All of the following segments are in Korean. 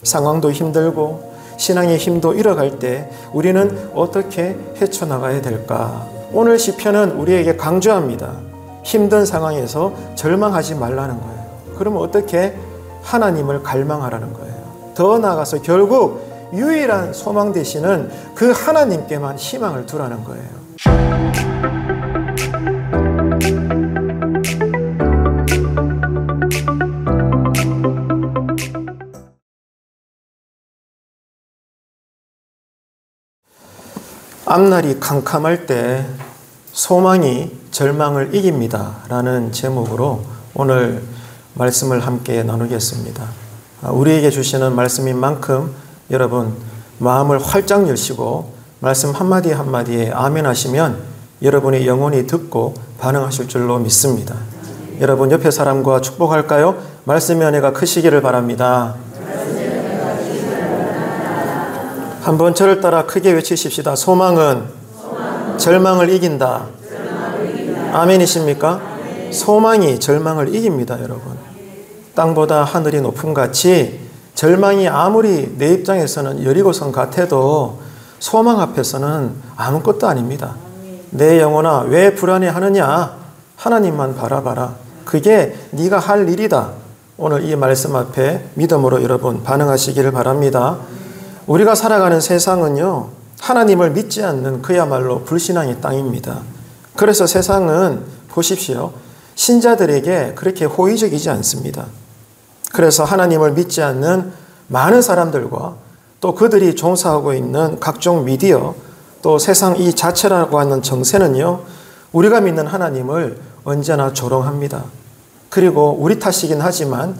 상황도 힘들고 신앙의 힘도 잃어갈 때 우리는 어떻게 헤쳐나가야 될까? 오늘 시편은 우리에게 강조합니다. 힘든 상황에서 절망하지 말라는 거예요. 그러면 어떻게? 하나님을 갈망하라는 거예요. 더 나아가서 결국 유일한 소망 되시는 그 하나님께만 희망을 두라는 거예요. 앞날이 캄캄할 때 소망이 절망을 이깁니다 라는 제목으로 오늘 말씀을 함께 나누겠습니다. 우리에게 주시는 말씀인 만큼 여러분 마음을 활짝 여시고 말씀 한마디 한마디에 아멘 하시면 여러분이 영원히 듣고 반응하실 줄로 믿습니다. 여러분 옆에 사람과 축복할까요? 말씀의 은혜가 크시기를 바랍니다. 한번 저를 따라 크게 외치십시다. 소망은 절망을 이긴다. 아멘이십니까? 소망이 절망을 이깁니다, 여러분. 땅보다 하늘이 높음 같이 절망이 아무리 내 입장에서는 여리고성 같아도 소망 앞에서는 아무것도 아닙니다. 내 영혼아 왜 불안해하느냐? 하나님만 바라봐라. 그게 네가 할 일이다. 오늘 이 말씀 앞에 믿음으로 여러분 반응하시기를 바랍니다. 우리가 살아가는 세상은요, 하나님을 믿지 않는 그야말로 불신앙의 땅입니다. 그래서 세상은 보십시오. 신자들에게 그렇게 호의적이지 않습니다. 그래서 하나님을 믿지 않는 많은 사람들과 또 그들이 종사하고 있는 각종 미디어 또 세상 이 자체라고 하는 정세는요, 우리가 믿는 하나님을 언제나 조롱합니다. 그리고 우리 탓이긴 하지만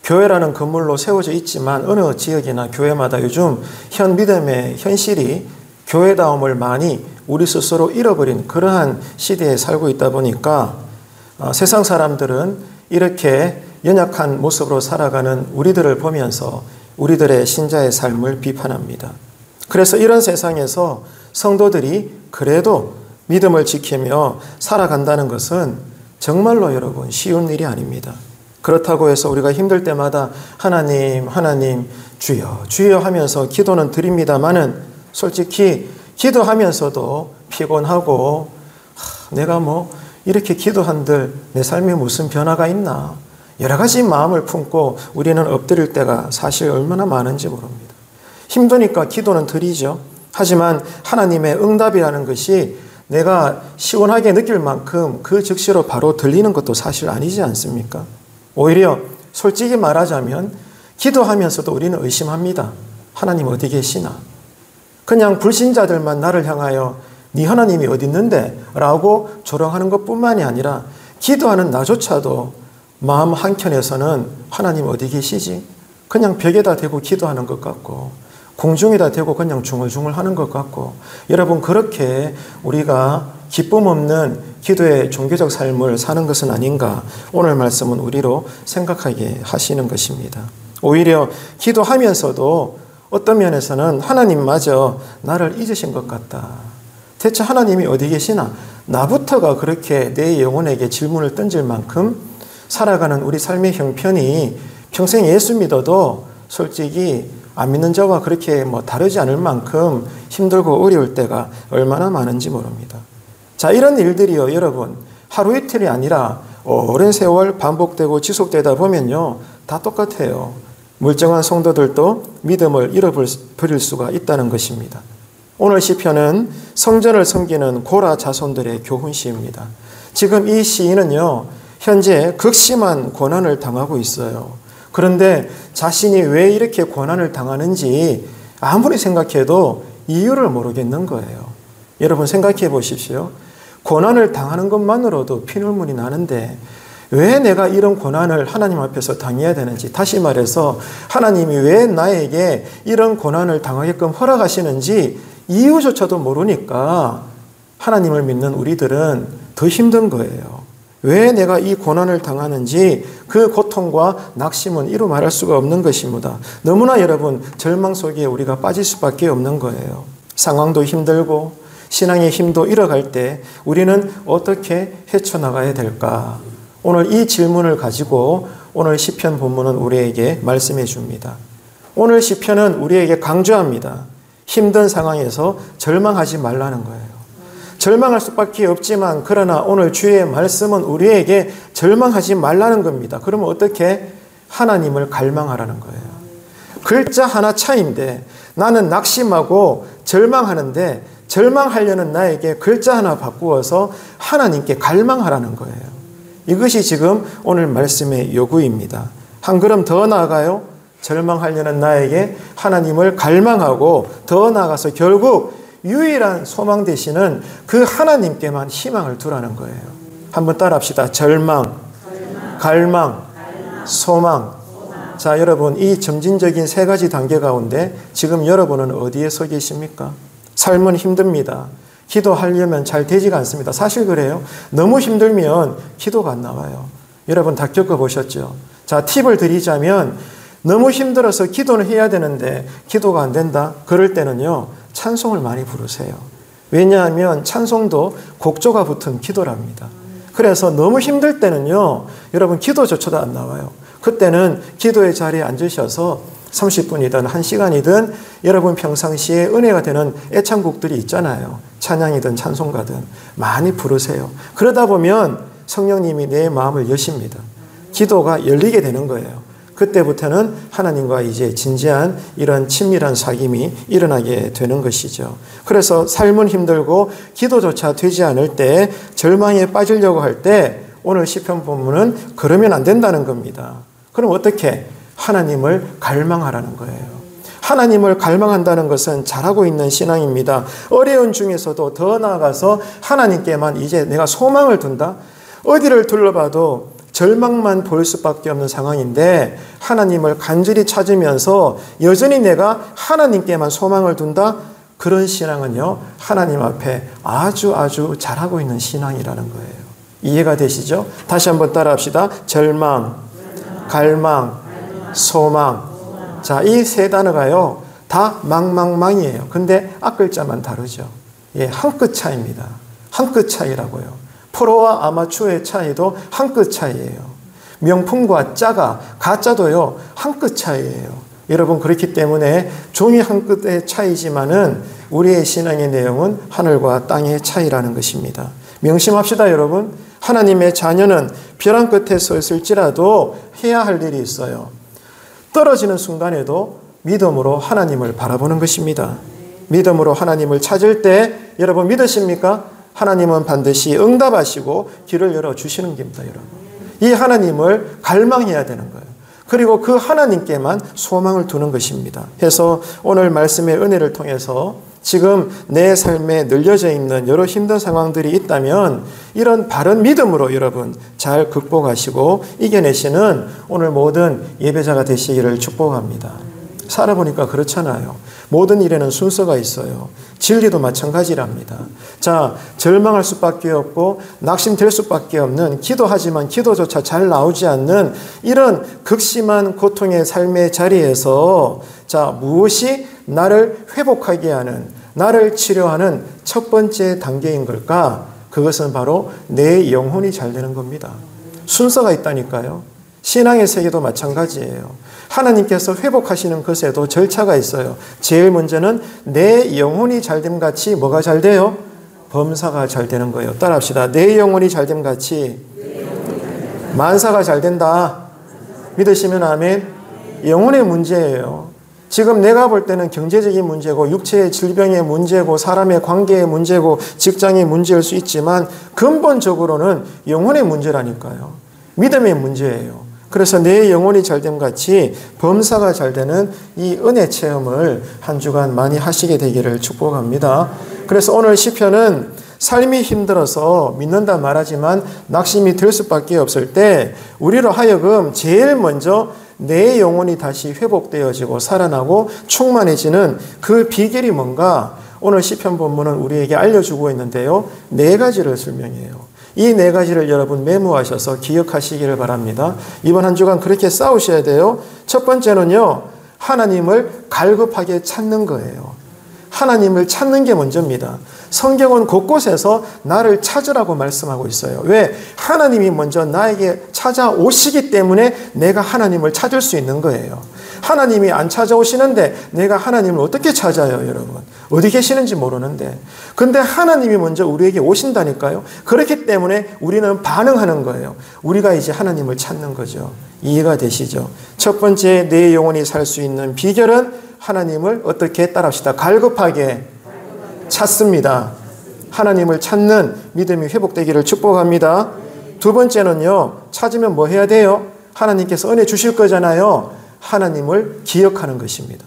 교회라는 건물로 세워져 있지만 어느 지역이나 교회마다 요즘 현 믿음의 현실이 교회다움을 많이 우리 스스로 잃어버린 그러한 시대에 살고 있다 보니까 세상 사람들은 이렇게 연약한 모습으로 살아가는 우리들을 보면서 우리들의 신자의 삶을 비판합니다. 그래서 이런 세상에서 성도들이 그래도 믿음을 지키며 살아간다는 것은 정말로 여러분 쉬운 일이 아닙니다. 그렇다고 해서 우리가 힘들 때마다 하나님, 하나님, 주여, 주여 하면서 기도는 드립니다마는 솔직히 기도하면서도 피곤하고 내가 뭐 이렇게 기도한들 내 삶에 무슨 변화가 있나 여러 가지 마음을 품고 우리는 엎드릴 때가 사실 얼마나 많은지 모릅니다. 힘드니까 기도는 드리죠. 하지만 하나님의 응답이라는 것이 내가 시원하게 느낄 만큼 그 즉시로 바로 들리는 것도 사실 아니지 않습니까? 오히려 솔직히 말하자면 기도하면서도 우리는 의심합니다. 하나님 어디 계시나? 그냥 불신자들만 나를 향하여 네 하나님이 어디 있는데? 라고 조롱하는 것뿐만이 아니라 기도하는 나조차도 마음 한켠에서는 하나님 어디 계시지? 그냥 벽에다 대고 기도하는 것 같고 공중에다 대고 그냥 중얼중얼 하는 것 같고 여러분 그렇게 우리가 기쁨 없는 기도의 종교적 삶을 사는 것은 아닌가 오늘 말씀은 우리로 생각하게 하시는 것입니다. 오히려 기도하면서도 어떤 면에서는 하나님마저 나를 잊으신 것 같다. 대체 하나님이 어디 계시나? 나부터가 그렇게 내 영혼에게 질문을 던질 만큼 살아가는 우리 삶의 형편이 평생 예수 믿어도 솔직히 안 믿는 자와 그렇게 다르지 않을 만큼 힘들고 어려울 때가 얼마나 많은지 모릅니다. 자, 이런 일들이요, 여러분, 하루 이틀이 아니라 오랜 세월 반복되고 지속되다 보면요, 다 똑같아요. 멀쩡한 성도들도 믿음을 잃어버릴 수가 있다는 것입니다. 오늘 시편은 성전을 섬기는 고라 자손들의 교훈시입니다. 지금 이 시인은요, 현재 극심한 고난을 당하고 있어요. 그런데 자신이 왜 이렇게 고난을 당하는지 아무리 생각해도 이유를 모르겠는 거예요. 여러분 생각해 보십시오. 고난을 당하는 것만으로도 피눈물이 나는데 왜 내가 이런 고난을 하나님 앞에서 당해야 되는지, 다시 말해서 하나님이 왜 나에게 이런 고난을 당하게끔 허락하시는지 이유조차도 모르니까 하나님을 믿는 우리들은 더 힘든 거예요. 왜 내가 이 고난을 당하는지 그 고통과 낙심은 이루 말할 수가 없는 것입니다. 너무나 여러분 절망 속에 우리가 빠질 수밖에 없는 거예요. 상황도 힘들고 신앙의 힘도 잃어갈 때 우리는 어떻게 헤쳐나가야 될까? 오늘 이 질문을 가지고 오늘 시편 본문은 우리에게 말씀해 줍니다. 오늘 시편은 우리에게 강조합니다. 힘든 상황에서 절망하지 말라는 거예요. 절망할 수밖에 없지만 그러나 오늘 주의 말씀은 우리에게 절망하지 말라는 겁니다. 그러면 어떻게? 하나님을 갈망하라는 거예요. 글자 하나 차이인데 나는 낙심하고 절망하는데 절망하려는 나에게 글자 하나 바꾸어서 하나님께 갈망하라는 거예요. 이것이 지금 오늘 말씀의 요구입니다. 한 걸음 더 나아가요. 절망하려는 나에게 하나님을 갈망하고 더 나아가서 결국 유일한 소망 되시는 그 하나님께만 희망을 두라는 거예요. 한번 따라합시다. 절망, 갈망, 소망. 자, 여러분, 이 점진적인 세 가지 단계 가운데 지금 여러분은 어디에 서 계십니까? 삶은 힘듭니다. 기도하려면 잘 되지가 않습니다. 사실 그래요. 너무 힘들면 기도가 안 나와요. 여러분 다 겪어보셨죠? 자, 팁을 드리자면 너무 힘들어서 기도는 해야 되는데 기도가 안 된다? 그럴 때는요, 찬송을 많이 부르세요. 왜냐하면 찬송도 곡조가 붙은 기도랍니다. 그래서 너무 힘들 때는요, 여러분 기도조차도 안 나와요. 그때는 기도의 자리에 앉으셔서 30분이든 1시간이든 여러분 평상시에 은혜가 되는 애창곡들이 있잖아요. 찬양이든 찬송가든 많이 부르세요. 그러다 보면 성령님이 내 마음을 여십니다. 기도가 열리게 되는 거예요. 그때부터는 하나님과 이제 진지한 이런 친밀한 사귐이 일어나게 되는 것이죠. 그래서 삶은 힘들고 기도조차 되지 않을 때, 절망에 빠지려고 할 때 오늘 시편 본문은 그러면 안 된다는 겁니다. 그럼 어떻게? 하나님을 갈망하라는 거예요. 하나님을 갈망한다는 것은 잘하고 있는 신앙입니다. 어려운 중에서도 더 나아가서 하나님께만 이제 내가 소망을 둔다? 어디를 둘러봐도 절망만 보일 수밖에 없는 상황인데 하나님을 간절히 찾으면서 여전히 내가 하나님께만 소망을 둔다? 그런 신앙은요, 하나님 앞에 아주 잘하고 있는 신앙이라는 거예요. 이해가 되시죠? 다시 한번 따라합시다. 절망, 갈망, 소망. 자, 이 세 단어가요, 다 망이에요. 근데 앞글자만 다르죠. 예, 한 끗 차이입니다. 한 끗 차이라고요. 프로와 아마추어의 차이도 한 끗 차이예요. 명품과 짜가, 가짜도요, 한 끗 차이예요. 여러분, 그렇기 때문에 종이 한 끗의 차이지만은 우리의 신앙의 내용은 하늘과 땅의 차이라는 것입니다. 명심합시다, 여러분. 하나님의 자녀는 벼랑 끝에 서 있을지라도 해야 할 일이 있어요. 떨어지는 순간에도 믿음으로 하나님을 바라보는 것입니다. 믿음으로 하나님을 찾을 때 여러분 믿으십니까? 하나님은 반드시 응답하시고 길을 열어주시는 겁니다, 여러분. 이 하나님을 갈망해야 되는 거예요. 그리고 그 하나님께만 소망을 두는 것입니다. 해서 오늘 말씀의 은혜를 통해서 지금 내 삶에 늘려져 있는 여러 힘든 상황들이 있다면 이런 바른 믿음으로 여러분 잘 극복하시고 이겨내시는 오늘 모든 예배자가 되시기를 축복합니다. 살아보니까 그렇잖아요. 모든 일에는 순서가 있어요. 진리도 마찬가지랍니다. 자, 절망할 수밖에 없고 낙심될 수밖에 없는, 기도하지만 기도조차 잘 나오지 않는 이런 극심한 고통의 삶의 자리에서 자, 무엇이 나를 회복하게 하는, 나를 치료하는 첫 번째 단계인 걸까? 그것은 바로 내 영혼이 잘 되는 겁니다. 순서가 있다니까요. 신앙의 세계도 마찬가지예요. 하나님께서 회복하시는 것에도 절차가 있어요. 제일 먼저는 내 영혼이 잘됨 같이 뭐가 잘 돼요? 범사가 잘 되는 거예요. 따라합시다. 내 영혼이 잘됨 같이 만사가 잘 된다. 믿으시면 아멘. 영혼의 문제예요. 지금 내가 볼 때는 경제적인 문제고 육체의 질병의 문제고 사람의 관계의 문제고 직장의 문제일 수 있지만 근본적으로는 영혼의 문제라니까요. 믿음의 문제예요. 그래서 내 영혼이 잘됨 같이 범사가 잘 되는 이 은혜 체험을 한 주간 많이 하시게 되기를 축복합니다. 그래서 오늘 시편은 삶이 힘들어서 믿는다 말하지만 낙심이 들 수밖에 없을 때 우리로 하여금 제일 먼저 내 영혼이 다시 회복되어지고 살아나고 충만해지는 그 비결이 뭔가 오늘 시편 본문은 우리에게 알려주고 있는데요. 4가지를 설명해요. 이 4가지를 여러분 메모하셔서 기억하시기를 바랍니다. 이번 한 주간 그렇게 싸우셔야 돼요. 첫 번째는요, 하나님을 갈급하게 찾는 거예요. 하나님을 찾는 게 먼저입니다. 성경은 곳곳에서 나를 찾으라고 말씀하고 있어요. 왜? 하나님이 먼저 나에게 찾아오시기 때문에 내가 하나님을 찾을 수 있는 거예요. 하나님이 안 찾아오시는데 내가 하나님을 어떻게 찾아요, 여러분? 어디 계시는지 모르는데. 근데 하나님이 먼저 우리에게 오신다니까요. 그렇기 때문에 우리는 반응하는 거예요. 우리가 이제 하나님을 찾는 거죠. 이해가 되시죠? 첫 번째, 내 영혼이 살 수 있는 비결은 하나님을 어떻게 따라합시다. 갈급하게 찾습니다. 하나님을 찾는 믿음이 회복되기를 축복합니다. 두 번째는요, 찾으면 뭐 해야 돼요? 하나님께서 은혜 주실 거잖아요. 하나님을 기억하는 것입니다.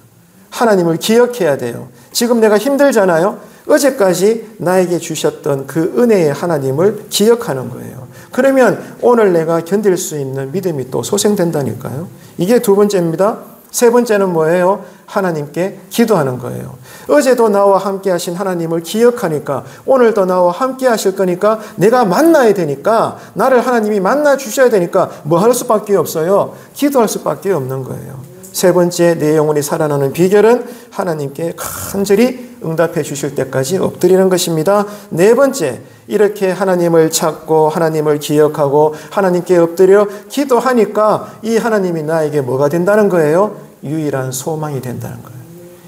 하나님을 기억해야 돼요. 지금 내가 힘들잖아요. 어제까지 나에게 주셨던 그 은혜의 하나님을 기억하는 거예요. 그러면 오늘 내가 견딜 수 있는 믿음이 또 소생된다니까요. 이게 두 번째입니다. 세 번째는 뭐예요? 하나님께 기도하는 거예요. 어제도 나와 함께 하신 하나님을 기억하니까 오늘도 나와 함께 하실 거니까 내가 만나야 되니까 나를 하나님이 만나 주셔야 되니까 뭐 할 수밖에 없어요? 기도할 수밖에 없는 거예요. 세 번째, 내 영혼이 살아나는 비결은 하나님께 간절히 응답해 주실 때까지 엎드리는 것입니다. 네 번째, 이렇게 하나님을 찾고 하나님을 기억하고 하나님께 엎드려 기도하니까 이 하나님이 나에게 뭐가 된다는 거예요? 유일한 소망이 된다는 거예요.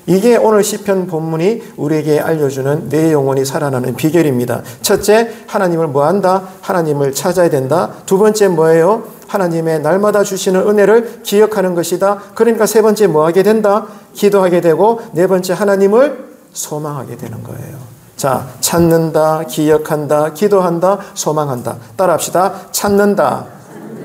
이게 오늘 시편 본문이 우리에게 알려주는 내 영혼이 살아나는 비결입니다. 첫째, 하나님을 뭐한다? 하나님을 찾아야 된다. 두 번째 뭐예요? 하나님의 날마다 주시는 은혜를 기억하는 것이다. 그러니까 세 번째 뭐 하게 된다? 기도하게 되고 네 번째 하나님을 소망하게 되는 거예요. 자, 찾는다, 기억한다, 기도한다, 소망한다. 따라합시다. 찾는다.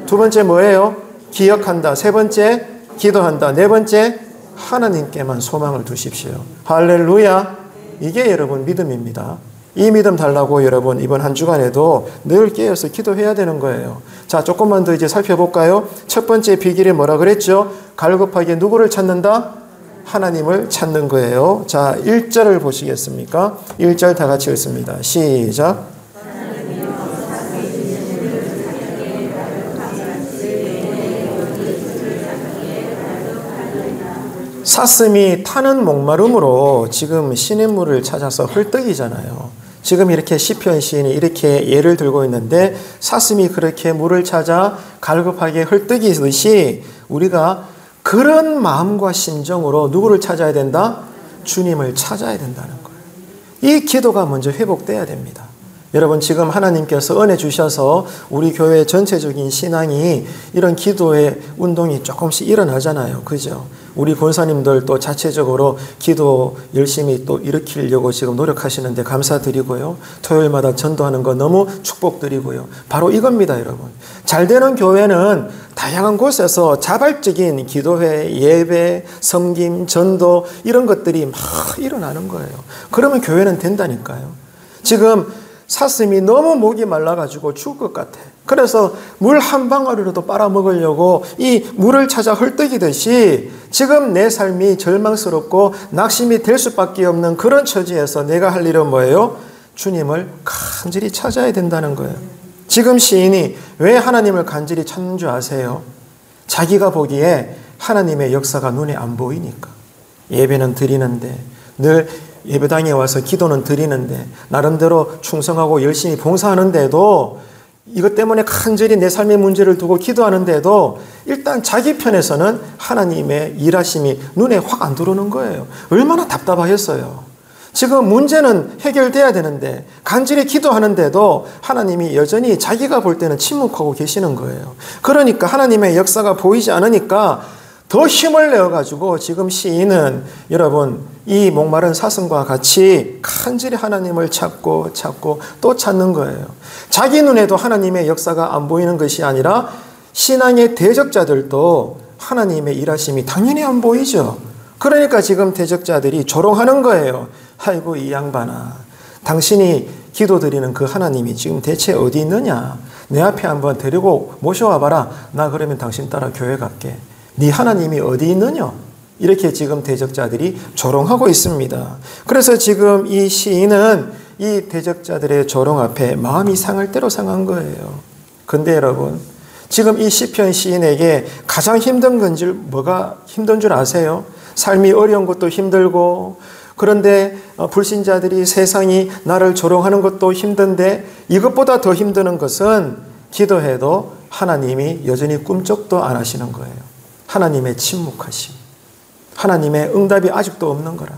두 번째 뭐예요? 기억한다. 세 번째 기도한다. 네 번째 하나님께만 소망을 두십시오. 할렐루야. 이게 여러분 믿음입니다. 이 믿음 달라고 여러분 이번 한 주간에도 늘 깨어서 기도해야 되는 거예요. 자, 조금만 더 이제 살펴볼까요? 첫 번째 비결이 뭐라 그랬죠? 갈급하게 누구를 찾는다? 하나님을 찾는 거예요. 자, 1절을 보시겠습니까? 1절 다 같이 읽습니다. 시작. 사슴이 타는 목마름으로 지금 시냇물을 찾아서 헐떡이잖아요. 지금 이렇게 시편 시인이 이렇게 예를 들고 있는데 사슴이 그렇게 물을 찾아 갈급하게 헐떡이듯이 우리가 그런 마음과 심정으로 누구를 찾아야 된다? 주님을 찾아야 된다는 거예요. 이 기도가 먼저 회복돼야 됩니다. 여러분, 지금 하나님께서 은혜 주셔서 우리 교회 전체적인 신앙이 이런 기도의 운동이 조금씩 일어나잖아요. 그죠? 우리 권사님들 또 자체적으로 기도 열심히 또 일으키려고 지금 노력하시는데 감사드리고요. 토요일마다 전도하는 거 너무 축복드리고요. 바로 이겁니다, 여러분. 잘 되는 교회는 다양한 곳에서 자발적인 기도회, 예배, 섬김, 전도 이런 것들이 막 일어나는 거예요. 그러면 교회는 된다니까요. 지금 사슴이 너무 목이 말라가지고 죽을 것 같아. 그래서 물 한 방울이라도 빨아먹으려고 이 물을 찾아 헐떡이듯이 지금 내 삶이 절망스럽고 낙심이 될 수밖에 없는 그런 처지에서 내가 할 일은 뭐예요? 주님을 간절히 찾아야 된다는 거예요. 지금 시인이 왜 하나님을 간절히 찾는 줄 아세요? 자기가 보기에 하나님의 역사가 눈에 안 보이니까. 예배는 드리는데 늘 예배당에 와서 기도는 드리는데 나름대로 충성하고 열심히 봉사하는데도 이것 때문에 간절히 내 삶의 문제를 두고 기도하는데도 일단 자기 편에서는 하나님의 일하심이 눈에 확 안 들어오는 거예요. 얼마나 답답하겠어요. 지금 문제는 해결돼야 되는데 간절히 기도하는데도 하나님이 여전히 자기가 볼 때는 침묵하고 계시는 거예요. 그러니까 하나님의 역사가 보이지 않으니까 더 힘을 내어가지고 지금 시인은 여러분 이 목마른 사슴과 같이 간절히 하나님을 찾고 또 찾는 거예요. 자기 눈에도 하나님의 역사가 안 보이는 것이 아니라 신앙의 대적자들도 하나님의 일하심이 당연히 안 보이죠. 그러니까 지금 대적자들이 조롱하는 거예요. 아이고 이 양반아, 당신이 기도드리는 그 하나님이 지금 대체 어디 있느냐? 내 앞에 한번 데리고 모셔와 봐라. 나 그러면 당신 따라 교회 갈게. 네 하나님이 어디 있느냐? 이렇게 지금 대적자들이 조롱하고 있습니다. 그래서 지금 이 시인은 이 대적자들의 조롱 앞에 마음이 상할 대로 상한 거예요. 근데 여러분, 지금 이 시편 시인에게 가장 힘든 건지 뭐가 힘든 줄 아세요? 삶이 어려운 것도 힘들고, 그런데 불신자들이 세상이 나를 조롱하는 것도 힘든데 이것보다 더 힘드는 것은 기도해도 하나님이 여전히 꿈쩍도 안 하시는 거예요. 하나님의 침묵하심. 하나님의 응답이 아직도 없는 거라.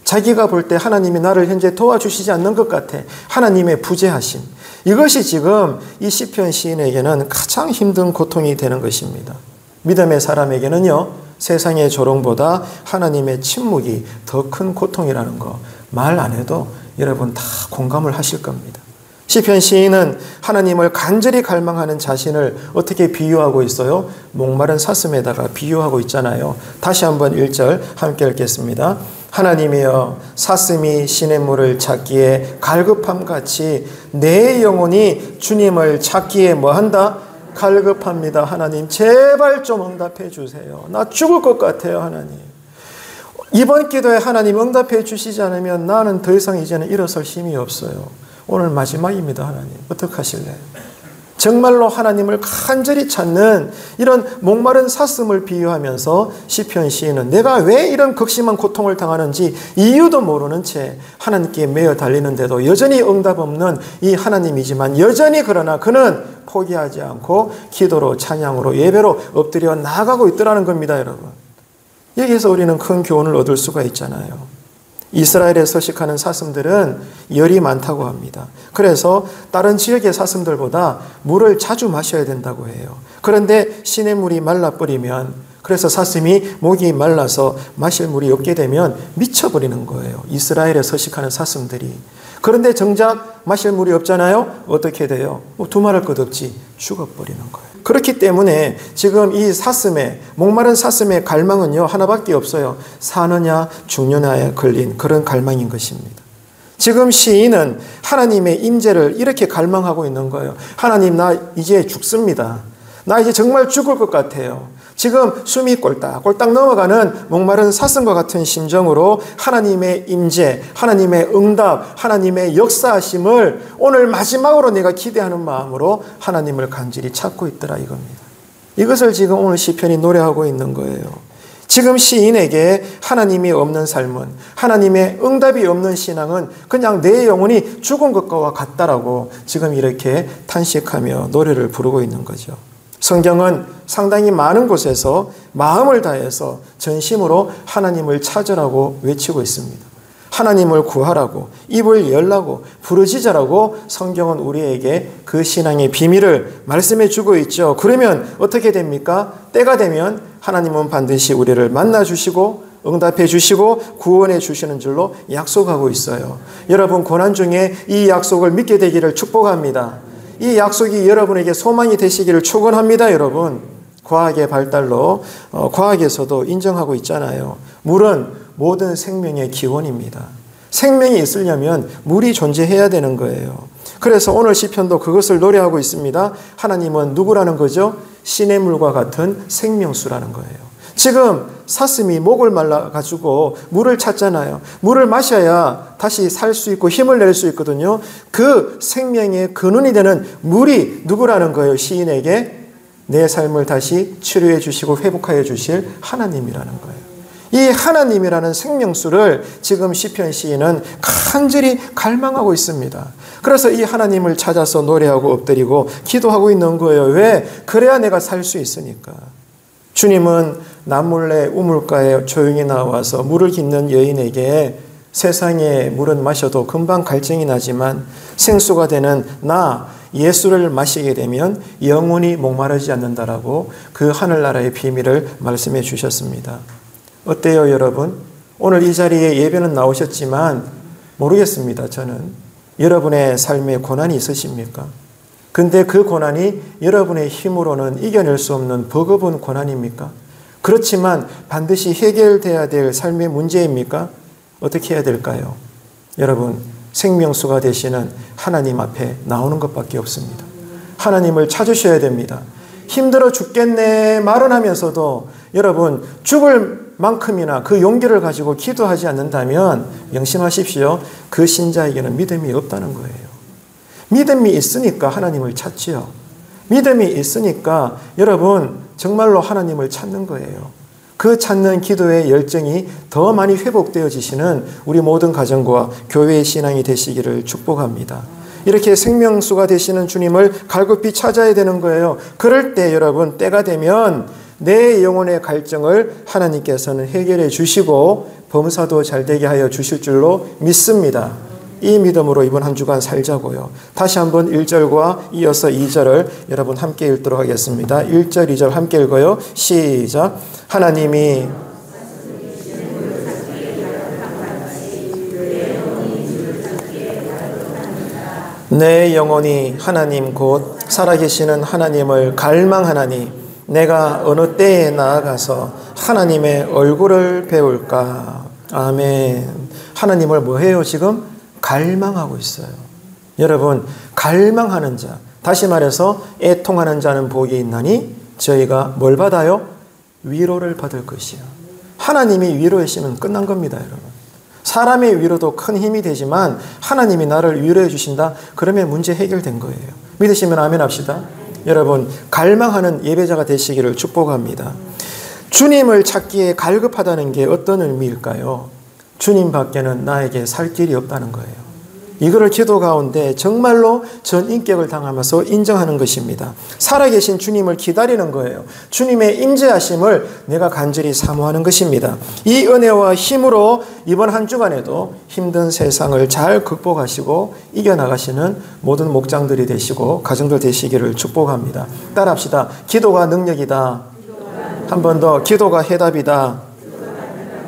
자기가 볼 때 하나님이 나를 현재 도와주시지 않는 것 같아. 하나님의 부재하심. 이것이 지금 이 시편 시인에게는 가장 힘든 고통이 되는 것입니다. 믿음의 사람에게는요, 세상의 조롱보다 하나님의 침묵이 더 큰 고통이라는 거 말 안 해도 여러분 다 공감을 하실 겁니다. 시편 시인은 하나님을 간절히 갈망하는 자신을 어떻게 비유하고 있어요? 목마른 사슴에다가 비유하고 있잖아요. 다시 한번 1절 함께 읽겠습니다. 하나님이여, 사슴이 시냇물을 찾기에 갈급함같이 내 영혼이 주님을 찾기에 뭐한다? 갈급합니다. 하나님 제발 좀 응답해 주세요. 나 죽을 것 같아요. 하나님. 이번 기도에 하나님 응답해 주시지 않으면 나는 더 이상 이제는 일어설 힘이 없어요. 오늘 마지막입니다. 하나님 어떡하실래요? 정말로 하나님을 간절히 찾는 이런 목마른 사슴을 비유하면서 시편 시인은 내가 왜 이런 극심한 고통을 당하는지 이유도 모르는 채 하나님께 매어 달리는데도 여전히 응답 없는 이 하나님이지만 여전히 그러나 그는 포기하지 않고 기도로 찬양으로 예배로 엎드려 나아가고 있더라는 겁니다. 여러분, 여기에서 우리는 큰 교훈을 얻을 수가 있잖아요. 이스라엘에 서식하는 사슴들은 열이 많다고 합니다. 그래서 다른 지역의 사슴들보다 물을 자주 마셔야 된다고 해요. 그런데 시냇물이 말라버리면, 그래서 사슴이 목이 말라서 마실 물이 없게 되면 미쳐버리는 거예요. 이스라엘에 서식하는 사슴들이. 그런데 정작 마실 물이 없잖아요. 어떻게 돼요? 두말할 것 없이 죽어버리는 거예요. 그렇기 때문에 지금 이 사슴의, 목마른 사슴의 갈망은요, 하나밖에 없어요. 사느냐 죽느냐에 걸린 그런 갈망인 것입니다. 지금 시인은 하나님의 임재를 이렇게 갈망하고 있는 거예요. 하나님, 나 이제 죽습니다. 나 이제 정말 죽을 것 같아요. 지금 숨이 꼴딱꼴딱 넘어가는 목마른 사슴과 같은 심정으로 하나님의 임재, 하나님의 응답, 하나님의 역사하심을 오늘 마지막으로 내가 기대하는 마음으로 하나님을 간절히 찾고 있더라 이겁니다. 이것을 지금 오늘 시편이 노래하고 있는 거예요. 지금 시인에게 하나님이 없는 삶은, 하나님의 응답이 없는 신앙은 그냥 내 영혼이 죽은 것과 같다라고 지금 이렇게 탄식하며 노래를 부르고 있는 거죠. 성경은 상당히 많은 곳에서 마음을 다해서 전심으로 하나님을 찾으라고 외치고 있습니다. 하나님을 구하라고, 입을 열라고, 부르짖으라고 성경은 우리에게 그 신앙의 비밀을 말씀해 주고 있죠. 그러면 어떻게 됩니까? 때가 되면 하나님은 반드시 우리를 만나 주시고 응답해 주시고 구원해 주시는 줄로 약속하고 있어요. 여러분, 고난 중에 이 약속을 믿게 되기를 축복합니다. 이 약속이 여러분에게 소망이 되시기를 축원합니다. 여러분, 과학의 발달로 과학에서도 인정하고 있잖아요. 물은 모든 생명의 기원입니다. 생명이 있으려면 물이 존재해야 되는 거예요. 그래서 오늘 시편도 그것을 노래하고 있습니다. 하나님은 누구라는 거죠? 시냇물과 같은 생명수라는 거예요. 지금 사슴이 목을 말라가지고 물을 찾잖아요. 물을 마셔야 다시 살 수 있고 힘을 낼 수 있거든요. 그 생명의 근원이 되는 물이 누구라는 거예요? 시인에게 내 삶을 다시 치료해 주시고 회복하여 주실 하나님이라는 거예요. 이 하나님이라는 생명수를 지금 시편 시인은 간절히 갈망하고 있습니다. 그래서 이 하나님을 찾아서 노래하고 엎드리고 기도하고 있는 거예요. 왜? 그래야 내가 살 수 있으니까. 주님은 남몰래 우물가에 조용히 나와서 물을 깃는 여인에게 세상에 물은 마셔도 금방 갈증이 나지만 생수가 되는 나 예수를 마시게 되면 영원히 목마르지 않는다라고 그 하늘나라의 비밀을 말씀해 주셨습니다. 어때요, 여러분? 오늘 이 자리에 예배는 나오셨지만 모르겠습니다. 저는 여러분의 삶에 고난이 있으십니까? 근데 그 고난이 여러분의 힘으로는 이겨낼 수 없는 버거운 고난입니까? 그렇지만 반드시 해결돼야 될 삶의 문제입니까? 어떻게 해야 될까요? 여러분, 생명수가 되시는 하나님 앞에 나오는 것밖에 없습니다. 하나님을 찾으셔야 됩니다. 힘들어 죽겠네 말은 하면서도 여러분, 죽을 만큼이나 그 용기를 가지고 기도하지 않는다면 명심하십시오. 그 신자에게는 믿음이 없다는 거예요. 믿음이 있으니까 하나님을 찾지요. 믿음이 있으니까 여러분 정말로 하나님을 찾는 거예요. 그 찾는 기도의 열정이 더 많이 회복되어지시는 우리 모든 가정과 교회의 신앙이 되시기를 축복합니다. 이렇게 생명수가 되시는 주님을 갈급히 찾아야 되는 거예요. 그럴 때 여러분, 때가 되면 내 영혼의 갈증을 하나님께서는 해결해 주시고 범사도 잘 되게 하여 주실 줄로 믿습니다. 이 믿음으로 이번 한 주간 살자고요. 다시 한번 1절과 이어서 2절을 여러분 함께 읽도록 하겠습니다. 1절, 2절 함께 읽어요. 시작. 하나님이 내 영혼이 하나님 곧 살아계시는 하나님을 갈망하나니 내가 어느 때에 나아가서 하나님의 얼굴을 배울까. 아멘. 하나님을 뭐해요 지금? 갈망하고 있어요. 여러분, 갈망하는 자, 다시 말해서 애통하는 자는 복이 있나니 저희가 뭘 받아요? 위로를 받을 것이요. 하나님이 위로해 주시면 끝난 겁니다, 여러분. 사람의 위로도 큰 힘이 되지만 하나님이 나를 위로해 주신다? 그러면 문제 해결된 거예요. 믿으시면 아멘 합시다. 여러분, 갈망하는 예배자가 되시기를 축복합니다. 주님을 찾기에 갈급하다는 게 어떤 의미일까요? 주님 밖에는 나에게 살 길이 없다는 거예요. 이거를 기도 가운데 정말로 전인격을 당하면서 인정하는 것입니다. 살아계신 주님을 기다리는 거예요. 주님의 임재하심을 내가 간절히 사모하는 것입니다. 이 은혜와 힘으로 이번 한 주간에도 힘든 세상을 잘 극복하시고 이겨나가시는 모든 목장들이 되시고 가정들 되시기를 축복합니다. 따라합시다. 기도가 능력이다. 한 번 더. 기도가 해답이다.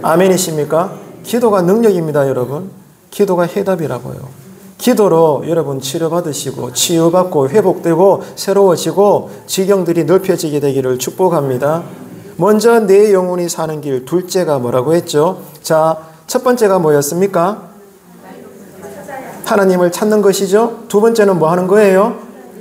아멘이십니까? 기도가 능력입니다, 여러분. 기도가 해답이라고요. 기도로 여러분 치료받으시고 치유받고 회복되고 새로워지고 지경들이 넓혀지게 되기를 축복합니다. 먼저 내 영혼이 사는 길, 둘째가 뭐라고 했죠? 자, 첫 번째가 뭐였습니까? 하나님을 찾는 것이죠. 두 번째는 뭐 하는 거예요?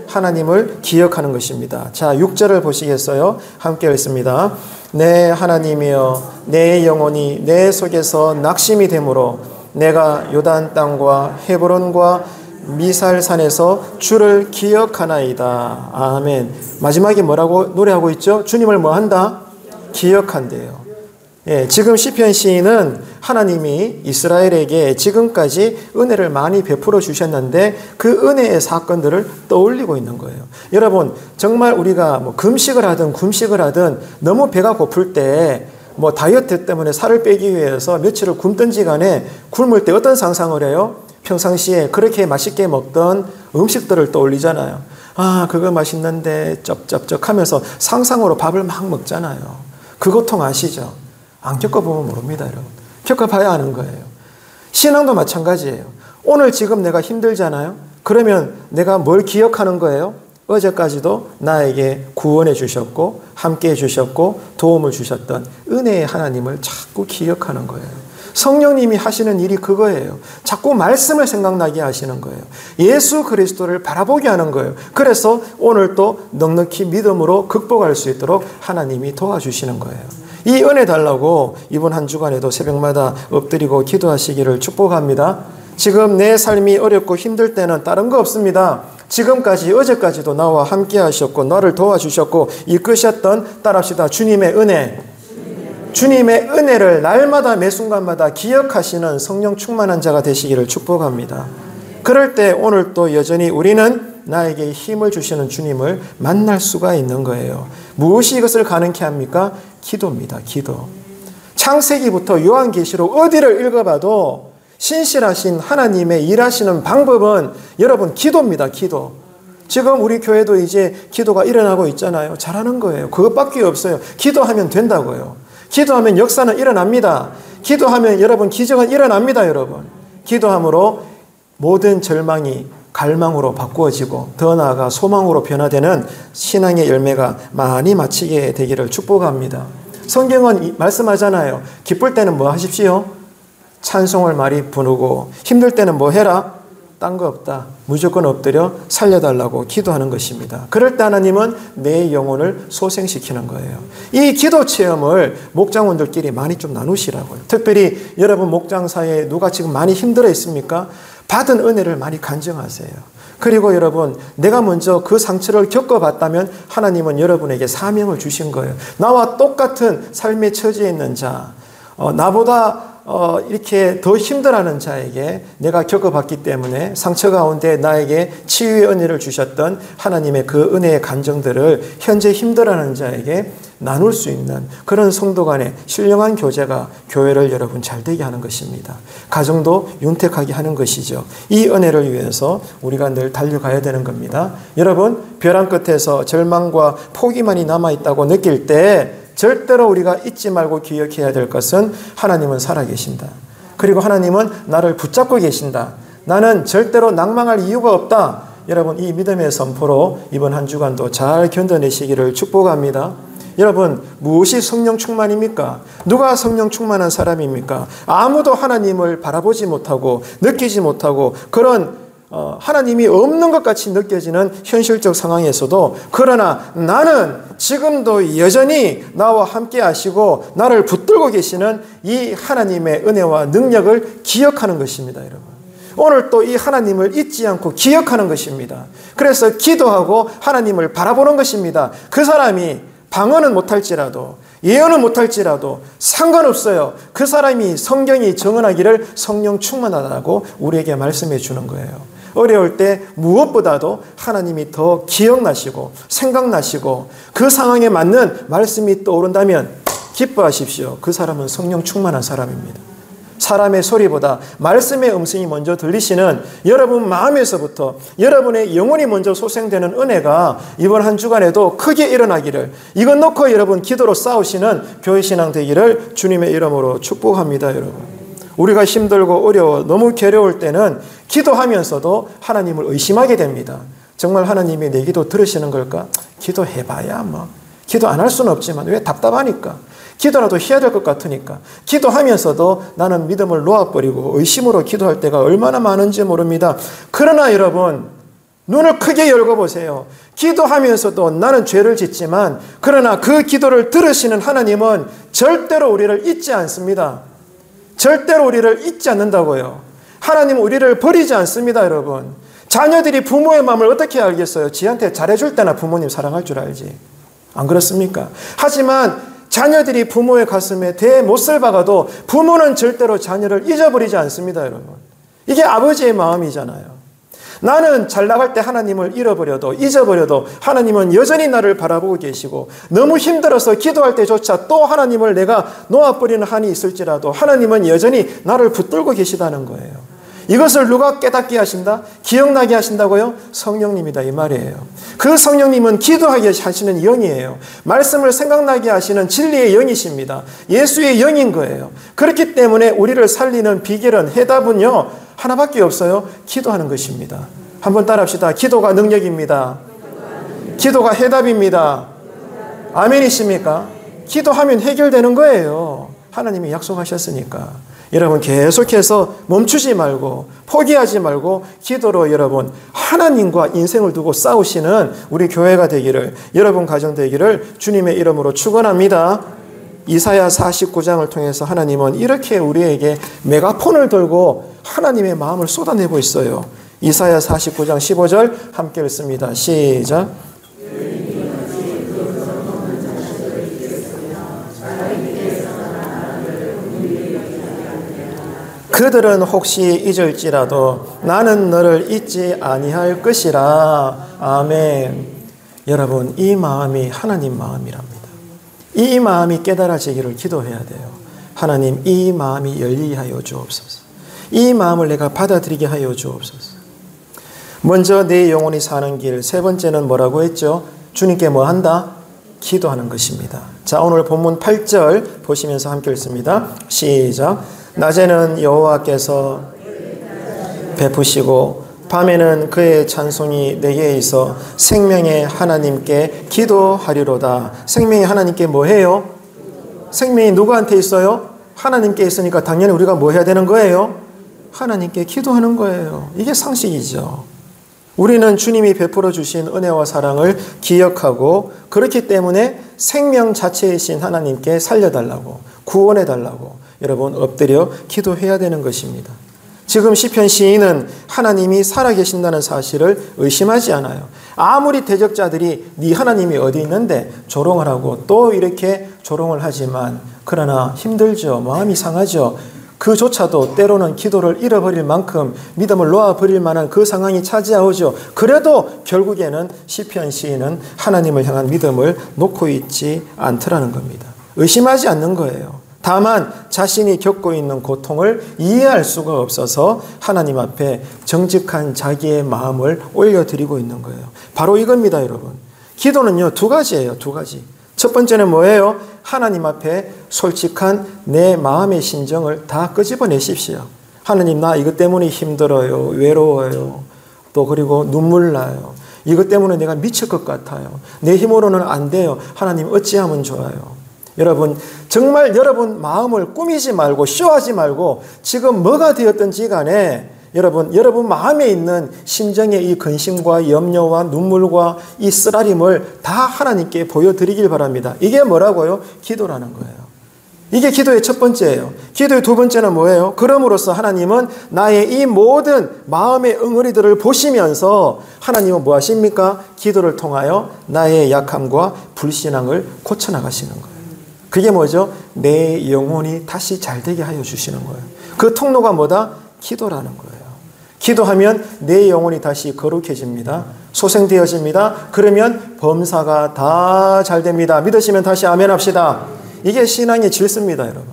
하나님을 기억하는 것입니다. 자, 6절을 보시겠어요? 함께 읽습니다. 내 하나님이여 내 영혼이 내 속에서 낙심이 되므로 내가 요단 땅과 헤브론과 미살산에서 주를 기억하나이다. 아멘. 마지막에 뭐라고 노래하고 있죠? 주님을 뭐 한다? 기억한대요. 예, 지금 시편 시인은 하나님이 이스라엘에게 지금까지 은혜를 많이 베풀어 주셨는데 그 은혜의 사건들을 떠올리고 있는 거예요. 여러분, 정말 우리가 뭐 금식을 하든 굶식을 하든 너무 배가 고플 때 뭐 다이어트 때문에 살을 빼기 위해서 며칠을 굶든지 간에 굶을 때 어떤 상상을 해요? 평상시에 그렇게 맛있게 먹던 음식들을 떠올리잖아요. 아, 그거 맛있는데 쩝쩝쩝 하면서 상상으로 밥을 막 먹잖아요. 그 고통 아시죠? 안 겪어보면 모릅니다, 여러분. 겪어봐야 아는 거예요. 신앙도 마찬가지예요. 오늘 지금 내가 힘들잖아요. 그러면 내가 뭘 기억하는 거예요? 어제까지도 나에게 구원해 주셨고 함께 해 주셨고 도움을 주셨던 은혜의 하나님을 자꾸 기억하는 거예요. 성령님이 하시는 일이 그거예요. 자꾸 말씀을 생각나게 하시는 거예요. 예수 그리스도를 바라보게 하는 거예요. 그래서 오늘 또 넉넉히 믿음으로 극복할 수 있도록 하나님이 도와주시는 거예요. 이 은혜 달라고 이번 한 주간에도 새벽마다 엎드리고 기도하시기를 축복합니다. 지금 내 삶이 어렵고 힘들 때는 다른 거 없습니다. 지금까지 어제까지도 나와 함께 하셨고 나를 도와주셨고 이끄셨던 따라합시다. 주님의 은혜. 주님의 은혜를 날마다 매 순간마다 기억하시는 성령 충만한 자가 되시기를 축복합니다. 그럴 때 오늘 또 여전히 우리는 나에게 힘을 주시는 주님을 만날 수가 있는 거예요. 무엇이 이것을 가능케 합니까? 기도입니다. 기도. 창세기부터 요한계시록 어디를 읽어봐도 신실하신 하나님의 일하시는 방법은 여러분 기도입니다. 기도. 지금 우리 교회도 이제 기도가 일어나고 있잖아요. 잘하는 거예요. 그것밖에 없어요. 기도하면 된다고요. 기도하면 역사는 일어납니다. 기도하면 여러분 기적은 일어납니다. 여러분. 기도함으로 모든 절망이 갈망으로 바꾸어지고 더 나아가 소망으로 변화되는 신앙의 열매가 많이 맺히게 되기를 축복합니다. 성경은 말씀하잖아요. 기쁠 때는 뭐 하십시오? 찬송을 많이 부르고 힘들 때는 뭐 해라? 딴 거 없다. 무조건 엎드려 살려달라고 기도하는 것입니다. 그럴 때 하나님은 내 영혼을 소생시키는 거예요. 이 기도 체험을 목장원들끼리 많이 좀 나누시라고요. 특별히 여러분 목장 사이에 누가 지금 많이 힘들어 있습니까? 받은 은혜를 많이 간증하세요. 그리고 여러분 내가 먼저 그 상처를 겪어봤다면 하나님은 여러분에게 사명을 주신 거예요. 나와 똑같은 삶의 처지에 있는 자, 나보다 이렇게 더 힘들어하는 자에게 내가 겪어봤기 때문에 상처 가운데 나에게 치유의 은혜를 주셨던 하나님의 그 은혜의 간정들을 현재 힘들어하는 자에게 나눌 수 있는 그런 성도 간의 신령한 교제가 교회를 여러분 잘 되게 하는 것입니다. 가정도 윤택하게 하는 것이죠. 이 은혜를 위해서 우리가 늘 달려가야 되는 겁니다. 여러분, 벼랑 끝에서 절망과 포기만이 남아있다고 느낄 때 절대로 우리가 잊지 말고 기억해야 될 것은 하나님은 살아계신다. 그리고 하나님은 나를 붙잡고 계신다. 나는 절대로 낭망할 이유가 없다. 여러분, 이 믿음의 선포로 이번 한 주간도 잘 견뎌내시기를 축복합니다. 여러분, 무엇이 성령 충만입니까? 누가 성령 충만한 사람입니까? 아무도 하나님을 바라보지 못하고 느끼지 못하고 그런 하나님이 없는 것 같이 느껴지는 현실적 상황에서도 그러나 나는 지금도 여전히 나와 함께 하시고 나를 붙들고 계시는 이 하나님의 은혜와 능력을 기억하는 것입니다, 여러분. 오늘 또 이 하나님을 잊지 않고 기억하는 것입니다. 그래서 기도하고 하나님을 바라보는 것입니다. 그 사람이 방언은 못할지라도 예언은 못할지라도 상관없어요. 그 사람이 성경이 정언하기를 성령 충만하다고 우리에게 말씀해 주는 거예요. 어려울 때 무엇보다도 하나님이 더 기억나시고 생각나시고 그 상황에 맞는 말씀이 떠오른다면 기뻐하십시오. 그 사람은 성령 충만한 사람입니다. 사람의 소리보다 말씀의 음성이 먼저 들리시는 여러분 마음에서부터 여러분의 영혼이 먼저 소생되는 은혜가 이번 한 주간에도 크게 일어나기를, 이것 놓고 여러분 기도로 싸우시는 교회 신앙 되기를 주님의 이름으로 축복합니다. 여러분, 우리가 힘들고 어려워 너무 괴로울 때는 기도하면서도 하나님을 의심하게 됩니다. 정말 하나님이 내 기도 들으시는 걸까? 기도해봐야 뭐 기도 안 할 수는 없지만 왜? 답답하니까. 기도라도 해야 될 것 같으니까. 기도하면서도 나는 믿음을 놓아버리고 의심으로 기도할 때가 얼마나 많은지 모릅니다. 그러나 여러분, 눈을 크게 열고 보세요. 기도하면서도 나는 죄를 짓지만 그러나 그 기도를 들으시는 하나님은 절대로 우리를 잊지 않습니다. 절대로 우리를 잊지 않는다고요. 하나님은 우리를 버리지 않습니다, 여러분. 자녀들이 부모의 마음을 어떻게 알겠어요? 지한테 잘해줄 때나 부모님 사랑할 줄 알지. 안 그렇습니까? 하지만 자녀들이 부모의 가슴에 대못을 박아도 부모는 절대로 자녀를 잊어버리지 않습니다, 여러분. 이게 아버지의 마음이잖아요. 나는 잘 나갈 때 하나님을 잃어버려도 잊어버려도 하나님은 여전히 나를 바라보고 계시고 너무 힘들어서 기도할 때조차 또 하나님을 내가 놓아버리는 한이 있을지라도 하나님은 여전히 나를 붙들고 계시다는 거예요. 이것을 누가 깨닫게 하신다? 기억나게 하신다고요? 성령님이다, 이 말이에요. 그 성령님은 기도하게 하시는 영이에요. 말씀을 생각나게 하시는 진리의 영이십니다. 예수의 영인 거예요. 그렇기 때문에 우리를 살리는 비결은, 해답은요, 하나밖에 없어요. 기도하는 것입니다. 한번 따라합시다. 기도가 능력입니다. 기도가 해답입니다. 아멘이십니까? 기도하면 해결되는 거예요. 하나님이 약속하셨으니까. 여러분 계속해서 멈추지 말고 포기하지 말고 기도로 여러분 하나님과 인생을 두고 싸우시는 우리 교회가 되기를, 여러분 가정 되기를 주님의 이름으로 축원합니다. 이사야 49장을 통해서 하나님은 이렇게 우리에게 메가폰을 들고 하나님의 마음을 쏟아내고 있어요. 이사야 49장 15절 함께 읽습니다. 시작. 그들은 혹시 잊을지라도 나는 너를 잊지 아니할 것이라. 아멘. 여러분, 이 마음이 하나님 마음이랍니다. 이 마음이 깨달아지기를 기도해야 돼요. 하나님, 이 마음이 열리게 하여 주옵소서. 이 마음을 내가 받아들이게 하여 주옵소서. 먼저 내 영혼이 사는 길, 세 번째는 뭐라고 했죠? 주님께 뭐 한다? 기도하는 것입니다. 자, 오늘 본문 8절 보시면서 함께 읽습니다. 시작. 낮에는 여호와께서 베푸시고 밤에는 그의 찬송이 내게 있어 생명의 하나님께 기도하리로다. 생명의 하나님께 뭐 해요? 생명이 누구한테 있어요? 하나님께 있으니까 당연히 우리가 뭐 해야 되는 거예요? 하나님께 기도하는 거예요. 이게 상식이죠. 우리는 주님이 베풀어 주신 은혜와 사랑을 기억하고 그렇기 때문에 생명 자체이신 하나님께 살려달라고, 구원해달라고 여러분 엎드려 기도해야 되는 것입니다. 지금 시편 시인은 하나님이 살아계신다는 사실을 의심하지 않아요. 아무리 대적자들이 네 하나님이 어디 있는데 조롱을 하고 또 이렇게 조롱을 하지만 그러나 힘들죠. 마음이 상하죠. 그조차도 때로는 기도를 잃어버릴 만큼 믿음을 놓아버릴 만한 그 상황이 차지하오죠. 그래도 결국에는 시편 시인은 하나님을 향한 믿음을 놓고 있지 않더라는 겁니다. 의심하지 않는 거예요. 다만 자신이 겪고 있는 고통을 이해할 수가 없어서 하나님 앞에 정직한 자기의 마음을 올려드리고 있는 거예요. 바로 이겁니다, 여러분. 기도는요, 두 가지예요, 두 가지. 첫 번째는 뭐예요? 하나님 앞에 솔직한 내 마음의 심정을 다 끄집어내십시오. 하나님, 나 이것 때문에 힘들어요, 외로워요, 또 그리고 눈물 나요. 이것 때문에 내가 미칠 것 같아요. 내 힘으로는 안 돼요. 하나님, 어찌하면 좋아요? 여러분, 정말 여러분 마음을 꾸미지 말고 쇼하지 말고 지금 뭐가 되었든지 간에 여러분 마음에 있는 심정의 이 근심과 염려와 눈물과 이 쓰라림을 다 하나님께 보여드리길 바랍니다. 이게 뭐라고요? 기도라는 거예요. 이게 기도의 첫 번째예요. 기도의 두 번째는 뭐예요? 그럼으로써 하나님은 나의 이 모든 마음의 응어리들을 보시면서 하나님은 뭐 하십니까? 기도를 통하여 나의 약함과 불신앙을 고쳐나가시는 거예요. 그게 뭐죠? 내 영혼이 다시 잘되게 하여 주시는 거예요. 그 통로가 뭐다? 기도라는 거예요. 기도하면 내 영혼이 다시 거룩해집니다. 소생되어집니다. 그러면 범사가 다 잘됩니다. 믿으시면 다시 아멘 합시다. 이게 신앙의 질서입니다, 여러분.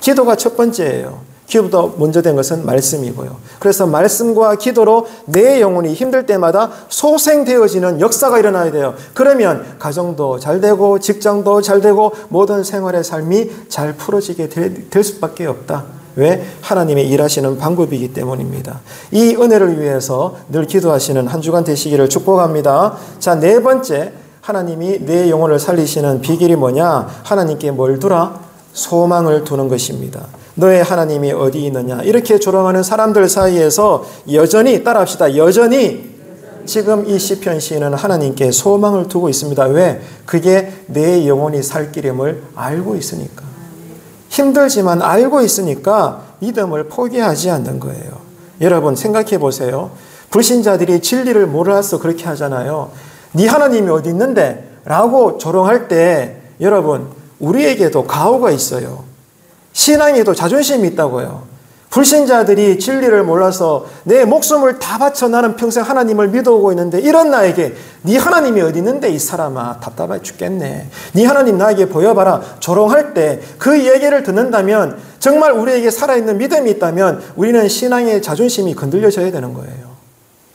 기도가 첫 번째예요. 기도보다 먼저 된 것은 말씀이고요. 그래서 말씀과 기도로 내 영혼이 힘들 때마다 소생되어지는 역사가 일어나야 돼요. 그러면 가정도 잘 되고 직장도 잘 되고 모든 생활의 삶이 잘 풀어지게 될 수밖에 없다. 왜? 하나님의 일하시는 방법이기 때문입니다. 이 은혜를 위해서 늘 기도하시는 한 주간 되시기를 축복합니다. 자, 네 번째, 하나님이 내 영혼을 살리시는 비결이 뭐냐? 하나님께 뭘 두라? 소망을 두는 것입니다. 너의 하나님이 어디 있느냐? 이렇게 조롱하는 사람들 사이에서 여전히, 따라합시다. 여전히 지금 이 시편 시인은 하나님께 소망을 두고 있습니다. 왜? 그게 내 영혼이 살 길임을 알고 있으니까. 힘들지만 알고 있으니까 믿음을 포기하지 않는 거예요. 여러분 생각해 보세요. 불신자들이 진리를 몰라서 그렇게 하잖아요. 네 하나님이 어디 있는데? 라고 조롱할 때 여러분 우리에게도 가오가 있어요. 신앙에도 자존심이 있다고요. 불신자들이 진리를 몰라서 내 목숨을 다 바쳐 나는 평생 하나님을 믿어오고 있는데 이런 나에게 네 하나님이 어디 있는데 이 사람아 답답해 죽겠네. 네 하나님 나에게 보여봐라. 조롱할 때 그 얘기를 듣는다면 정말 우리에게 살아있는 믿음이 있다면 우리는 신앙의 자존심이 건들려져야 되는 거예요.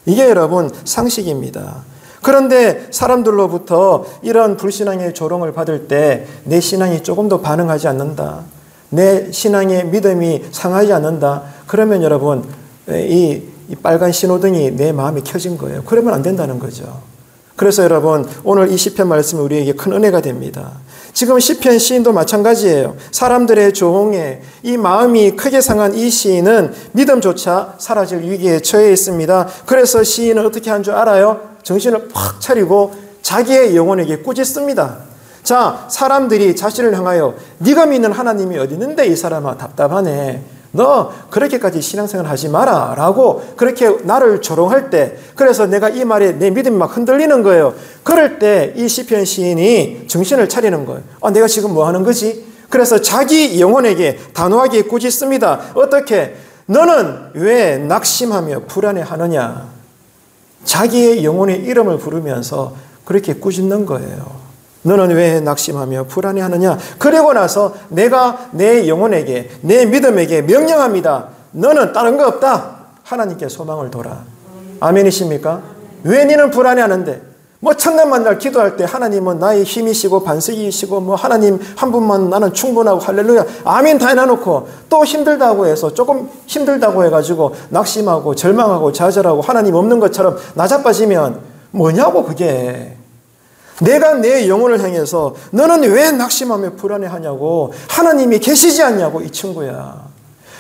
이게 여러분 상식입니다. 그런데 사람들로부터 이런 불신앙의 조롱을 받을 때 내 신앙이 조금 더 반응하지 않는다. 내 신앙의 믿음이 상하지 않는다. 그러면 여러분 이 빨간 신호등이 내 마음에 켜진 거예요. 그러면 안 된다는 거죠. 그래서 여러분 오늘 이 시편 말씀이 우리에게 큰 은혜가 됩니다. 지금 시편 시인도 마찬가지예요. 사람들의 조롱에 이 마음이 크게 상한 이 시인은 믿음조차 사라질 위기에 처해 있습니다. 그래서 시인은 어떻게 한 줄 알아요? 정신을 팍 차리고 자기의 영혼에게 꾸짖습니다. 자, 사람들이 자신을 향하여 네가 믿는 하나님이 어디 있는데 이 사람아 답답하네. 너 그렇게까지 신앙생활 하지 마라 라고 그렇게 나를 조롱할 때 그래서 내가 이 말에 내 믿음이 막 흔들리는 거예요. 그럴 때 이 시편 시인이 정신을 차리는 거예요. 내가 지금 뭐 하는 거지? 그래서 자기 영혼에게 단호하게 꾸짖습니다. 어떻게? 너는 왜 낙심하며 불안해하느냐? 자기의 영혼의 이름을 부르면서 그렇게 꾸짖는 거예요. 너는 왜 낙심하며 불안해하느냐? 그리고 나서 내가 내 영혼에게 내 믿음에게 명령합니다. 너는 다른 거 없다. 하나님께 소망을 둬라. 아멘이십니까? 왜 너는 불안해하는데? 첫날 만날 기도할 때 하나님은 나의 힘이시고 반석이시고 하나님 한 분만 나는 충분하고 할렐루야 아멘 다 해놔놓고 또 힘들다고 해서 조금 힘들다고 해가지고 낙심하고 절망하고 좌절하고 하나님 없는 것처럼 나자빠지면 뭐냐고 그게. 내가 내 영혼을 향해서 너는 왜 낙심하며 불안해하냐고 하나님이 계시지 않냐고 이 친구야.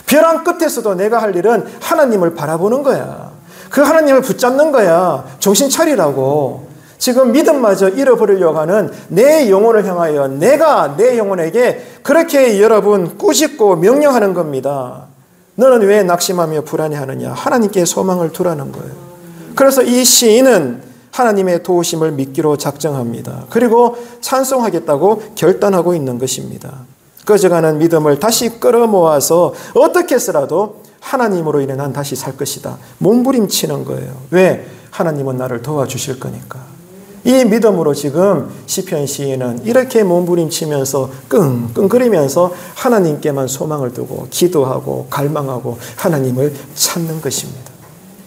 벼랑 끝에서도 내가 할 일은 하나님을 바라보는 거야. 그 하나님을 붙잡는 거야. 정신 차리라고. 지금 믿음마저 잃어버리려고 하는 내 영혼을 향하여 내가 내 영혼에게 그렇게 여러분 꾸짖고 명령하는 겁니다. 너는 왜 낙심하며 불안해하느냐. 하나님께 소망을 두라는 거예요. 그래서 이 시인은 하나님의 도우심을 믿기로 작정합니다. 그리고 찬송하겠다고 결단하고 있는 것입니다. 꺼져가는 믿음을 다시 끌어모아서 어떻게 해서라도 하나님으로 인해 난 다시 살 것이다. 몸부림치는 거예요. 왜? 하나님은 나를 도와주실 거니까. 이 믿음으로 지금 시편 시인은 이렇게 몸부림치면서 끙끙거리면서 하나님께만 소망을 두고 기도하고 갈망하고 하나님을 찾는 것입니다.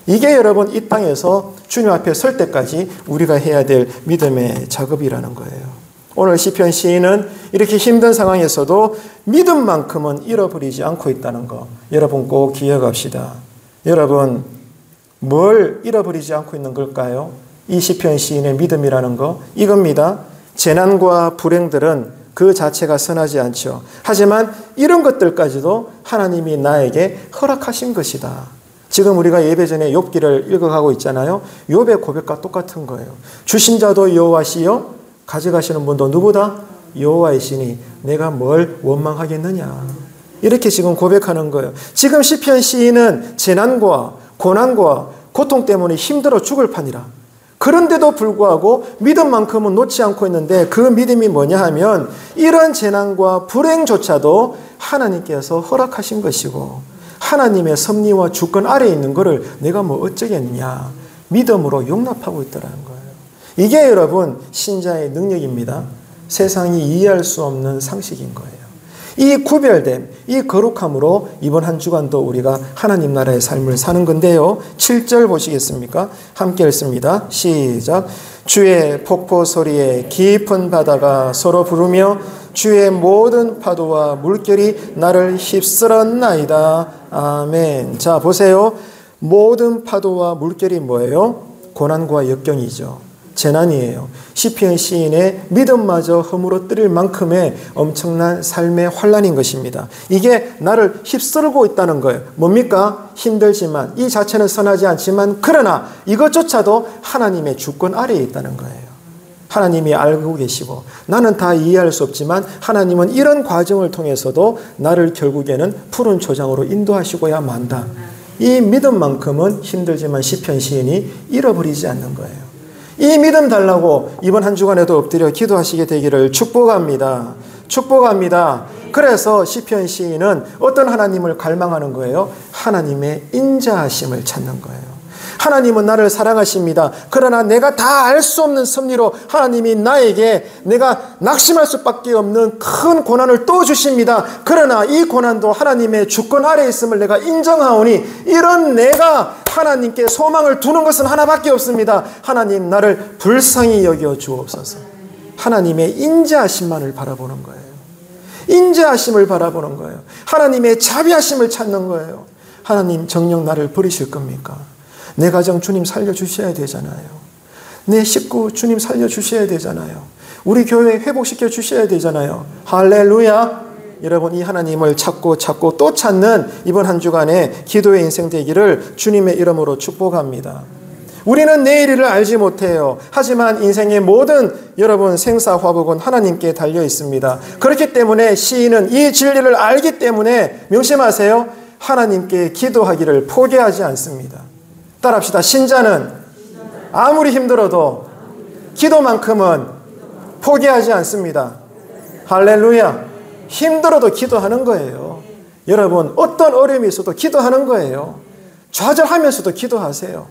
이게 여러분 이 땅에서 주님 앞에 설 때까지 우리가 해야 될 믿음의 작업이라는 거예요. 오늘 시편 시인은 이렇게 힘든 상황에서도 믿음만큼은 잃어버리지 않고 있다는 거 여러분 꼭 기억합시다. 여러분 뭘 잃어버리지 않고 있는 걸까요? 이 시편 시인의 믿음이라는 거 이겁니다. 재난과 불행들은 그 자체가 선하지 않죠. 하지만 이런 것들까지도 하나님이 나에게 허락하신 것이다. 지금 우리가 예배 전에 욥기를 읽어가고 있잖아요. 욥의 고백과 똑같은 거예요. 주신 자도 여호와시요 가져가시는 분도 누구다? 여호와이시니 내가 뭘 원망하겠느냐. 이렇게 지금 고백하는 거예요. 지금 시편 시인은 재난과 고난과 고통 때문에 힘들어 죽을 판이라. 그런데도 불구하고 믿음만큼은 놓지 않고 있는데 그 믿음이 뭐냐 하면 이런 재난과 불행조차도 하나님께서 허락하신 것이고 하나님의 섭리와 주권 아래에 있는 것을 내가 뭐 어쩌겠냐. 믿음으로 용납하고 있더라는 거예요. 이게 여러분 신자의 능력입니다. 세상이 이해할 수 없는 상식인 거예요. 이 구별됨, 이 거룩함으로 이번 한 주간도 우리가 하나님 나라의 삶을 사는 건데요. 7절 보시겠습니까? 함께 읽습니다. 시작. 주의 폭포 소리에 깊은 바다가 서로 부르며 주의 모든 파도와 물결이 나를 휩쓸었나이다. 아멘. 자, 보세요. 모든 파도와 물결이 뭐예요? 고난과 역경이죠. 재난이에요. 시편 시인의 믿음마저 허물어뜨릴 만큼의 엄청난 삶의 환난인 것입니다. 이게 나를 휩쓸고 있다는 거예요. 뭡니까? 힘들지만 이 자체는 선하지 않지만 그러나 이것조차도 하나님의 주권 아래에 있다는 거예요. 하나님이 알고 계시고 나는 다 이해할 수 없지만 하나님은 이런 과정을 통해서도 나를 결국에는 푸른 초장으로 인도하시고야 만다. 이 믿음만큼은 힘들지만 시편 시인이 잃어버리지 않는 거예요. 이 믿음 달라고 이번 한 주간에도 엎드려 기도하시게 되기를 축복합니다. 축복합니다. 그래서 시편 시인은 어떤 하나님을 갈망하는 거예요? 하나님의 인자하심을 찾는 거예요. 하나님은 나를 사랑하십니다. 그러나 내가 다 알 수 없는 섭리로 하나님이 나에게 내가 낙심할 수밖에 없는 큰 고난을 또 주십니다. 그러나 이 고난도 하나님의 주권 아래에 있음을 내가 인정하오니 이런 내가 하나님께 소망을 두는 것은 하나밖에 없습니다. 하나님 나를 불쌍히 여겨 주옵소서. 하나님의 인자하심만을 바라보는 거예요. 인자하심을 바라보는 거예요. 하나님의 자비하심을 찾는 거예요. 하나님 정녕 나를 버리실 겁니까? 내 가정 주님 살려주셔야 되잖아요. 내 식구 주님 살려주셔야 되잖아요. 우리 교회 회복시켜 주셔야 되잖아요. 할렐루야. 여러분 이 하나님을 찾고 또 찾는 이번 한 주간의 기도의 인생 되기를 주님의 이름으로 축복합니다. 우리는 내일을 알지 못해요. 하지만 인생의 모든 여러분 생사화복은 하나님께 달려 있습니다. 그렇기 때문에 시인은 이 진리를 알기 때문에 명심하세요. 하나님께 기도하기를 포기하지 않습니다. 따라합시다. 신자는 아무리 힘들어도 기도만큼은 포기하지 않습니다. 할렐루야. 힘들어도 기도하는 거예요. 여러분 어떤 어려움이 있어도 기도하는 거예요. 좌절하면서도 기도하세요.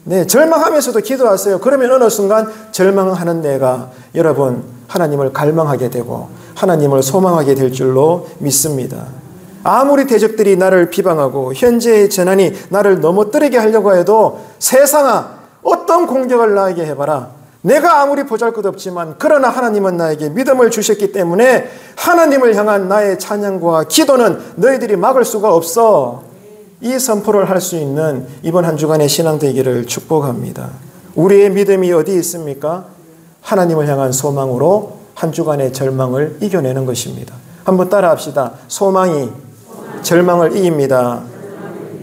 네, 절망하면서도 기도하세요. 그러면 어느 순간 절망하는 내가 여러분 하나님을 갈망하게 되고 하나님을 소망하게 될 줄로 믿습니다. 아무리 대적들이 나를 비방하고 현재의 재난이 나를 넘어뜨리게 하려고 해도 세상아 어떤 공격을 나에게 해봐라. 내가 아무리 보잘것없지만 그러나 하나님은 나에게 믿음을 주셨기 때문에 하나님을 향한 나의 찬양과 기도는 너희들이 막을 수가 없어. 이 선포를 할 수 있는 이번 한 주간의 신앙 되기를 축복합니다. 우리의 믿음이 어디 있습니까? 하나님을 향한 소망으로 한 주간의 절망을 이겨내는 것입니다. 한번 따라합시다. 소망이 절망을 이깁니다.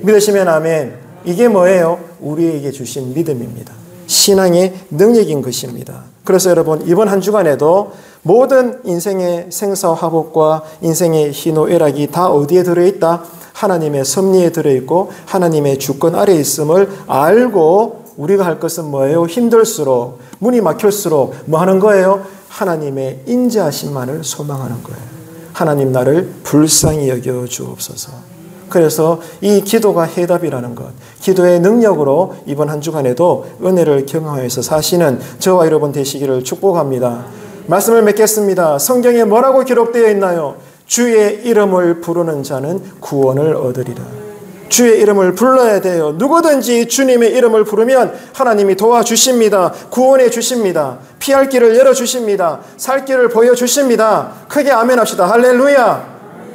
믿으시면 아멘. 이게 뭐예요? 우리에게 주신 믿음입니다. 신앙의 능력인 것입니다. 그래서 여러분 이번 한 주간에도 모든 인생의 생사화복과 인생의 희노애락이 다 어디에 들어있다? 하나님의 섭리에 들어있고 하나님의 주권 아래에 있음을 알고 우리가 할 것은 뭐예요? 힘들수록 문이 막힐수록 뭐 하는 거예요? 하나님의 인자하심만을 소망하는 거예요. 하나님 나를 불쌍히 여겨 주옵소서. 그래서 이 기도가 해답이라는 것, 기도의 능력으로 이번 한 주간에도 은혜를 경험하면서 사시는 저와 여러분 되시기를 축복합니다. 말씀을 맺겠습니다. 성경에 뭐라고 기록되어 있나요? 주의 이름을 부르는 자는 구원을 얻으리라. 주의 이름을 불러야 돼요. 누구든지 주님의 이름을 부르면 하나님이 도와주십니다. 구원해 주십니다. 피할 길을 열어주십니다. 살 길을 보여주십니다. 크게 아멘 합시다. 할렐루야.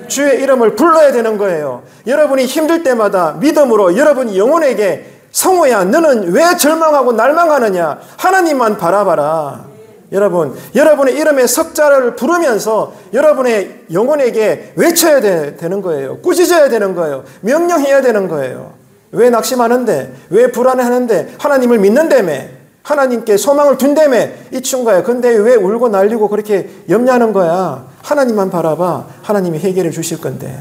주의 이름을 불러야 되는 거예요. 여러분이 힘들 때마다 믿음으로 여러분 영혼에게 성호야, 너는 왜 절망하고 날망하느냐? 하나님만 바라봐라. 여러분, 여러분의 이름의 석자를 부르면서 여러분의 영혼에게 외쳐야 되는 거예요. 꾸짖어야 되는 거예요. 명령해야 되는 거예요. 왜 낙심하는데? 왜 불안해하는데? 하나님을 믿는다며? 하나님께 소망을 둔다며? 이 친구야. 근데 왜 울고 날리고 그렇게 염려하는 거야? 하나님만 바라봐. 하나님이 해결해 주실 건데.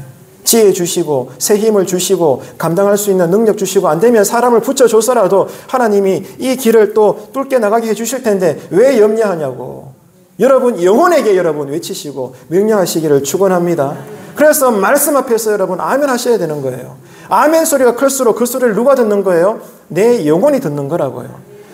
지혜 주시고 새 힘을 주시고 감당할 수 있는 능력 주시고 안 되면 사람을 붙여줘서라도 하나님이 이 길을 또 뚫게 나가게 해주실 텐데 왜 염려하냐고. 여러분 영혼에게 여러분 외치시고 명령하시기를 축원합니다. 그래서 말씀 앞에서 여러분 아멘 하셔야 되는 거예요. 아멘 소리가 클수록 그 소리를 누가 듣는 거예요? 내 영혼이 듣는 거라고요.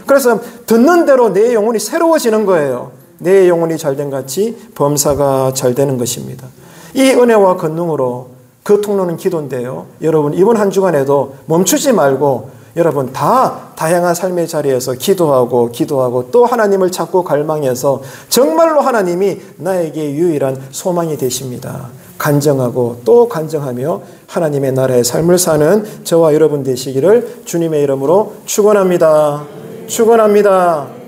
그래서 듣는 대로 내 영혼이 새로워지는 거예요. 내 영혼이 잘된 같이 범사가 잘 되는 것입니다. 이 은혜와 권능으로 그 통로는 기도인데요. 여러분 이번 한 주간에도 멈추지 말고 여러분 다양한 삶의 자리에서 기도하고 또 하나님을 찾고 갈망해서 정말로 하나님이 나에게 유일한 소망이 되십니다. 간증하고 또 간증하며 하나님의 나라의 삶을 사는 저와 여러분 되시기를 주님의 이름으로 축원합니다. 축원합니다.